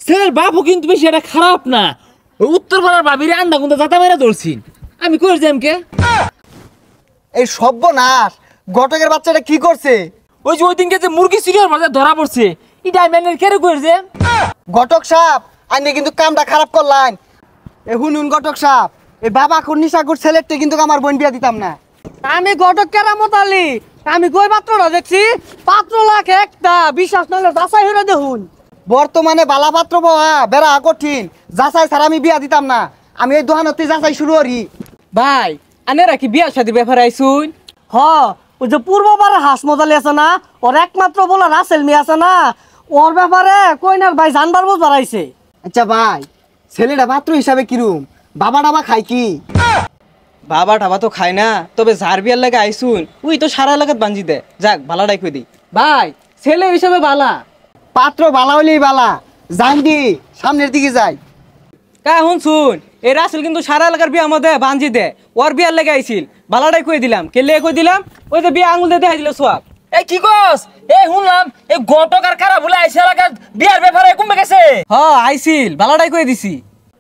ছেলের বাপও কিন্তু বেশি এটা খারাপ না। ওই উত্তর পাড়ার বাবিরে আন্ডা কিন্তু জাতা মেরা ধরছিন। আমি কই যাম কে? এই সর্বনাশ, ঘটকের বাচ্চাটা কি করছে? ওই যে ওই দিনকে যে মুরগি সিরিয়ার মাঝে ধরা পড়ছে, এটা ম্যানের কেড়ে কইছে। ঘটক সাহেব, আপনি কিন্তু কামটা খারাপ করলেন। এ হুনুন ঘটক সাহেব, এই বাবা খুন নিশাকুর ছেলেরটা কিন্তু আমার বোন বিয়া দিতাম না। আমি ঘটক কেরামত আলী, আমি কই পাত্রটা দেখছি, পাত্র লাখ একটা, বিশ্বাস নইলে যাচাই হইরা দেখুন। বর্তমানে বালা পাত্র পাওয়া বেড়া কঠিন, যাচাই ছাড়া আমি বিয়া দিতাম না। আমি এই দোকানতে যাচাই শুরু করি। ভাই আনেরা কি বিয়ার সাথে ব্যাপারে আইসুন? হ, ওই যে পূর্ববার হাস মজালি আছে না, ওর একমাত্র বলা রাসেল মি আছে না, ওর ব্যাপারে কইনার ভাই জানবার বুঝবার আইছে। আচ্ছা ভাই, ছেলেটা পাত্র হিসাবে কিরম? বাবা ডাবা খায় কি? বাবা টাবা তো খায় না, তবে যার বিয়ার লাগে আইসুন ওই তো সারা এলাকাত বাঞ্জি দে। যাক ভালাটাই কই দি। ভাই ছেলে হিসেবে বালা। পাত্র বালা হইলেই বালা। যাই দি, সামনের দিকে যাই। কা শুন, এই রাসেল কিন্তু সারা এলাকার বিয়া আমাদের বাঞ্জি দে। ওর বিয়ার লাগে আইছিল, ভালাটাই কই দিলাম। কেলে কই দিলাম? ওই যে বিয়া আঙুল দিয়ে দেখাই দিল সোয়াব। এই কি কস? এই শুনলাম এই গটকার খারাপ বলে আইছে এলাকার বিয়ার ব্যাপারে কমবে গেছে। হ আইছিল, ভালাটাই কই দিছি।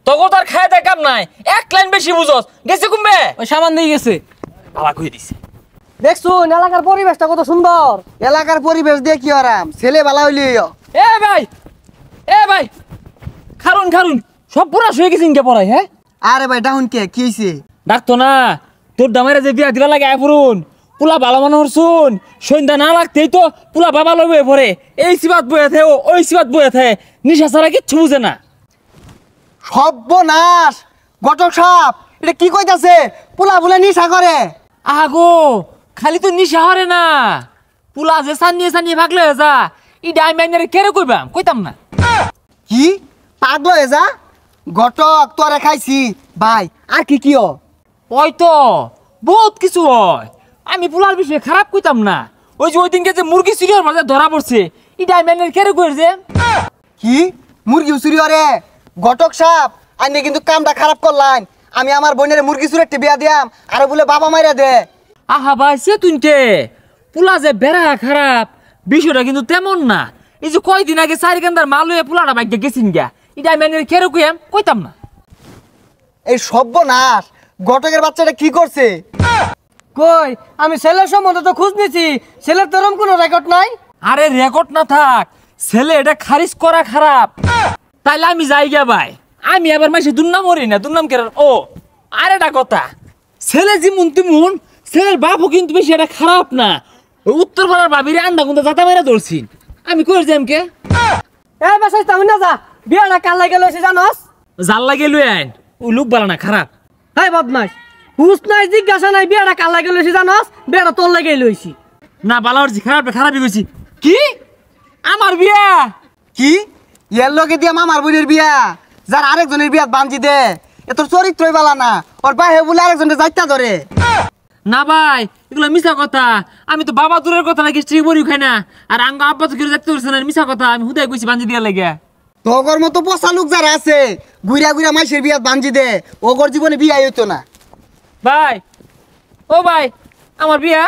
তখন তার খায় দেয় কাম নাই, এক লাইন বেশি বুঝস, গেছে কমবে। ওই সামান দিয়ে গেছে। ভালা কই দিছে। দেখছুন এলাকার পরিবেশটা কত সুন্দর। এলাকার পরিবেশ দিয়ে কি আরাম, ছেলে বালা হইলেই। এ ভাই, এ ভাই, খারুন খারুন, সব পুরা শুয়ে গেছিন কে পড়াই? হ্যাঁ আরে ভাই ডাউন কে কি হইছে? ডাকতো না, তোর দামেরা যে বিয়া দিবা লাগে আইপুরুন, পুলা ভালো মানুষ শুন, সন্ধ্যা না লাগতেই তো পুলা বাবা লবে পরে এই সিবাত বয়ে থে, ওই সিবাত বয়ে থে, নিশা ছাড়া কিচ্ছু বুঝে না। সর্বনাশ, ঘটক সাহেব এটা কি কইতাছে? পোলা বলে নিশা করে? আগো খালি তো নিশা হরে না, পুলা যে সানিয়ে সানিয়ে ভাগলে হয়ে যা, ই ডাইম্যান্ডারে কেড়ে কইবাম, কইতাম না। কি পাগল হয়ে যা? ঘটক তোরে খাইছি ভাই, আর কি কি? ওই তো বহুত কিছু হয়, আমি পুলার বিষয়ে খারাপ কইতাম না। ওই যে ওই দিনকে যে মুরগি সিরিয়ার মাঝে ধরা পড়ছে, ই ডাইম্যান্ডারে কেড়ে কইছে। কি মুরগি চুরি করে? ঘটক সাহেব আপনি কিন্তু কামটা খারাপ করলেন। আমি আমার বোনের মুরগি চুরি একটা বিয়া দিয়াম, আর বলে বাবা মাইরা দে। আহা ভাই সে তুইতে পুলা যে বেড়া খারাপ, বিষয়টা কিন্তু তেমন না। এই যে কয়দিন আগে চারি কান্দার মাল হয়ে পুলাটা বাইকে গেছিন গা, এটা আমি কেড়ে কইয়াম, কইতাম না। এই সর্বনাশ, ঘটকের বাচ্চাটা কি করছে? কই আমি ছেলের সম্বন্ধে তো খোঁজ নিছি, ছেলের তেরম কোনো রেকর্ড নাই। আরে রেকর্ড না থাক, ছেলে এটা খারিজ করা খারাপ। তাইলে আমি যাই গা ভাই, আমি আবার মাসে দুর্নাম মরি না, দুর্নাম কেন? ও আর একটা কথা, ছেলে যেমন তেমন ছেলের বাপও কিন্তু বেশি এটা খারাপ না। ওই উত্তর পাড়ার বাবিরে আন্ডা কিন্তু জাতা মেরা ধরছিন। আমি কই যাম কে? এ বাসাই তাহলে না যা, বিয়াটা কাল লাগে লইছে জানোস? জাল লাগে লই আইন, ওই লোক বালা না খারাপ। হাই বদমাস, হুস নাই জিজ্ঞাসা নাই, বিয়াটা কাল লাগে লইছে জানোস? বিয়াটা তোর লাগে লইছি। না বালা হচ্ছে খারাপ, খারাপই কইছি। কি আমার বিয়া? কি এর লগে দিয়া মামার বোনের বিয়া, যার আরেকজনের বিয়াত বাঞ্জি দে? এ তোর চরিত্রই বালা না, ওর বাহে বলে আরেকজনের যাইতা ধরে। না ভাই এগুলো মিছা কথা, আমি তো বাবা দূরের কথা নাকি স্ত্রী বড়ি খাই না, আর আঙ্গ আব্বা তো কেউ দেখতে পারছে না, মিছা কথা। আমি হুদাই কইছি বাঞ্জি দিয়া লাগে। তোগর মতো পচা লোক যারা আছে, গুইরা গুইরা মাইসের বিয়াত বাঞ্জি দে, ওগর জীবনে বিয়াই হইতো না। ভাই ও ভাই, আমার বিয়া